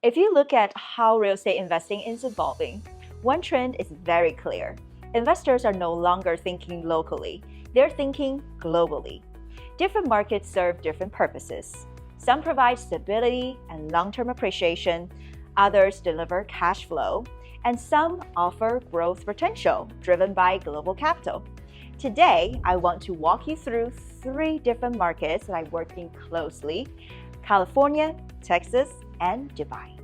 If you look at how real estate investing is evolving, one trend is very clear. Investors are no longer thinking locally, they're thinking globally. Different markets serve different purposes. Some provide stability and long-term appreciation, others deliver cash flow, and some offer growth potential driven by global capital. Today, I want to walk you through 3 different markets that I'm working closely: California, Texas, and Dubai,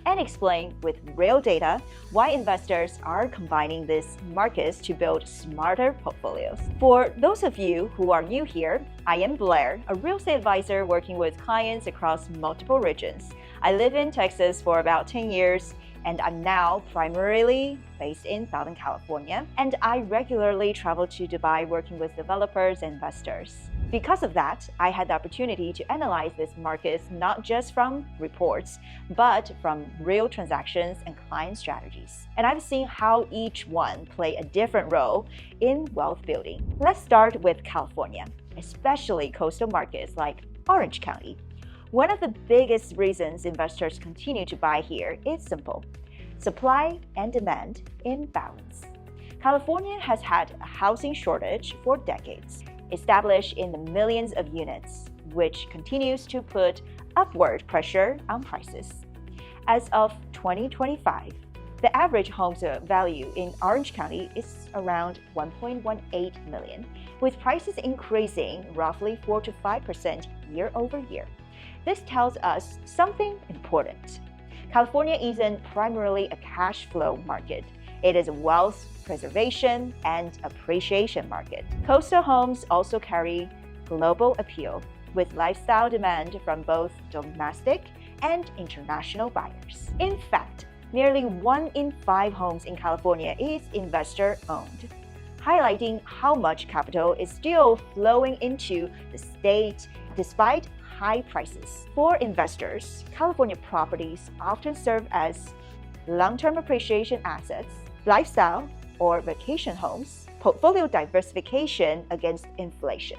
and explain with real data why investors are combining these markets to build smarter portfolios. For those of you who are new here, I am Blair, a real estate advisor working with clients across multiple regions. I live in Texas for about 10 years, and I'm now primarily based in Southern California, and I regularly travel to Dubai working with developers and investors. Because of that, I had the opportunity to analyze these markets not just from reports, but from real transactions and client strategies. And I've seen how each one play a different role in wealth building. Let's start with California, especially coastal markets like Orange County. One of the biggest reasons investors continue to buy here is simple: supply and demand in balance. California has had a housing shortage for decades, established in the millions of units, which continues to put upward pressure on prices. As of 2025, the average home value in Orange County is around $1.18 million, with prices increasing roughly 4 to 5% year over year. This tells us something important. California isn't primarily a cash flow market. It is a wealth preservation and appreciation market. Coastal homes also carry global appeal, with lifestyle demand from both domestic and international buyers. In fact, nearly 1 in 5 homes in California is investor-owned, highlighting how much capital is still flowing into the state despite high prices. For investors, California properties often serve as long-term appreciation assets, lifestyle or vacation homes, portfolio diversification against inflation.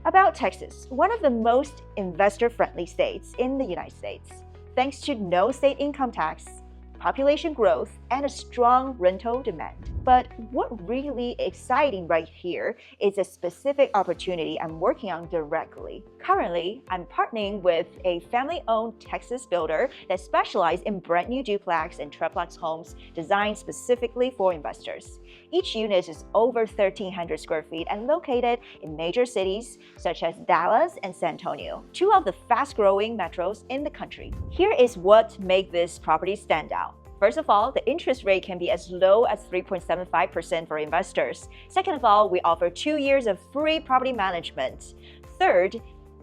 About Texas, one of the most investor-friendly states in the United States, thanks to no state income tax, population growth, and a strong rental demand. But what really exciting right here is a specific opportunity I'm working on directly. Currently, I'm partnering with a family-owned Texas builder that specializes in brand new duplex and triplex homes designed specifically for investors. Each unit is over 1,300 square feet and located in major cities such as Dallas and San Antonio, 2 of the fast-growing metros in the country. Here is what makes this property stand out. First of all, the interest rate can be as low as 3.75% for investors. Second of all, we offer 2 years of free property management. Third,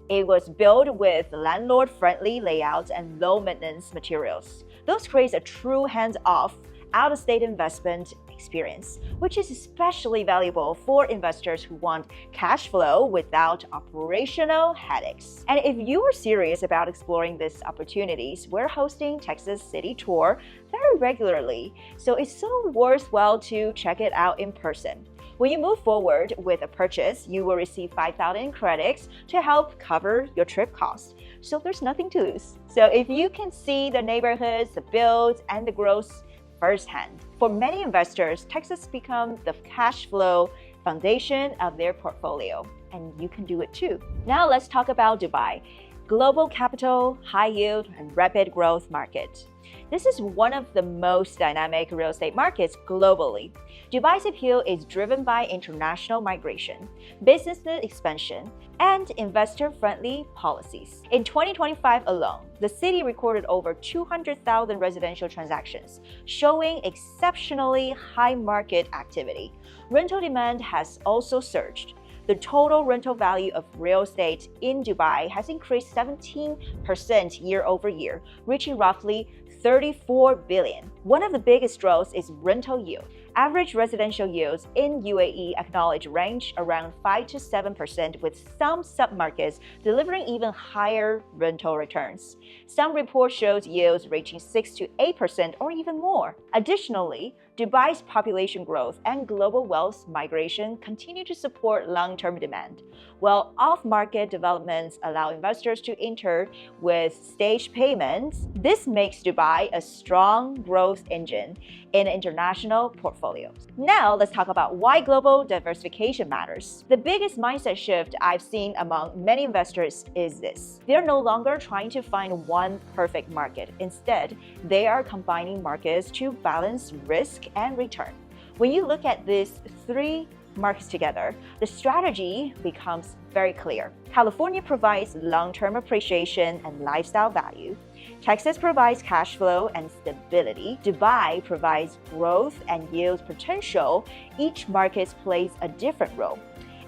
it was built with landlord-friendly layouts and low-maintenance materials. Those create a true hands-off, out-of-state investment experience, which is especially valuable for investors who want cash flow without operational headaches. And if you are serious about exploring these opportunities, we're hosting Texas City Tour very regularly, so it's so worthwhile to check it out in person. When you move forward with a purchase, you will receive 5,000 credits to help cover your trip costs. So there's nothing to lose. So if you can see the neighborhoods, the builds, and the growth firsthand. For many investors, Texas becomes the cash flow foundation of their portfolio, and you can do it too. Now let's talk about Dubai. Global capital, high yield, and rapid growth market. This is one of the most dynamic real estate markets globally. Dubai's appeal is driven by international migration, business expansion, and investor-friendly policies. In 2025 alone, the city recorded over 200,000 residential transactions, showing exceptionally high market activity. Rental demand has also surged. The total rental value of real estate in Dubai has increased 17% year over year, reaching roughly 34 billion. One of the biggest draws is rental yield. Average residential yields in UAE acknowledge range around 5 to 7%, with some submarkets delivering even higher rental returns. Some reports show yields reaching 6 to 8% or even more. Additionally, Dubai's population growth and global wealth migration continue to support long-term demand. While off-market developments allow investors to enter with staged payments, this makes Dubai a strong growth engine in international portfolios. Now, let's talk about why global diversification matters. The biggest mindset shift I've seen among many investors is this. They're no longer trying to find one perfect market. Instead, they are combining markets to balance risk and return. When you look at these three markets together, the strategy becomes very clear. California provides long-term appreciation and lifestyle value. Texas provides cash flow and stability. Dubai provides growth and yield potential. Each market plays a different role,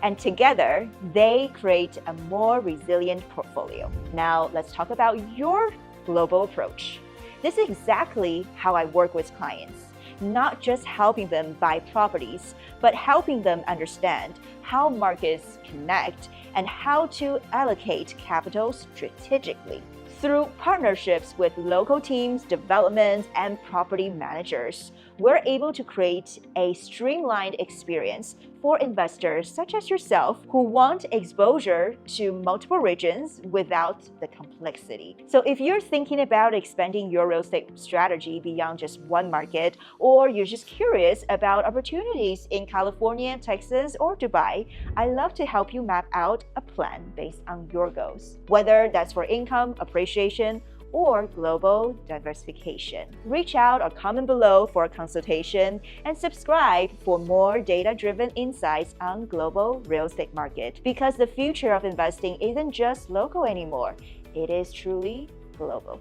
and together they create a more resilient portfolio. Now, let's talk about your global approach. This is exactly how I work with clients. Not just helping them buy properties, but helping them understand how markets connect and how to allocate capital strategically. Through partnerships with local teams, development, and property managers, we're able to create a streamlined experience for investors such as yourself who want exposure to multiple regions without the complexity. So if you're thinking about expanding your real estate strategy beyond just one market, or you're just curious about opportunities in California, Texas, or Dubai, I'd love to help you map out a plan based on your goals, whether that's for income, appreciation, or global diversification. Reach out or comment below for a consultation and subscribe for more data-driven insights on global real estate market, because the future of investing isn't just local anymore, it is truly global.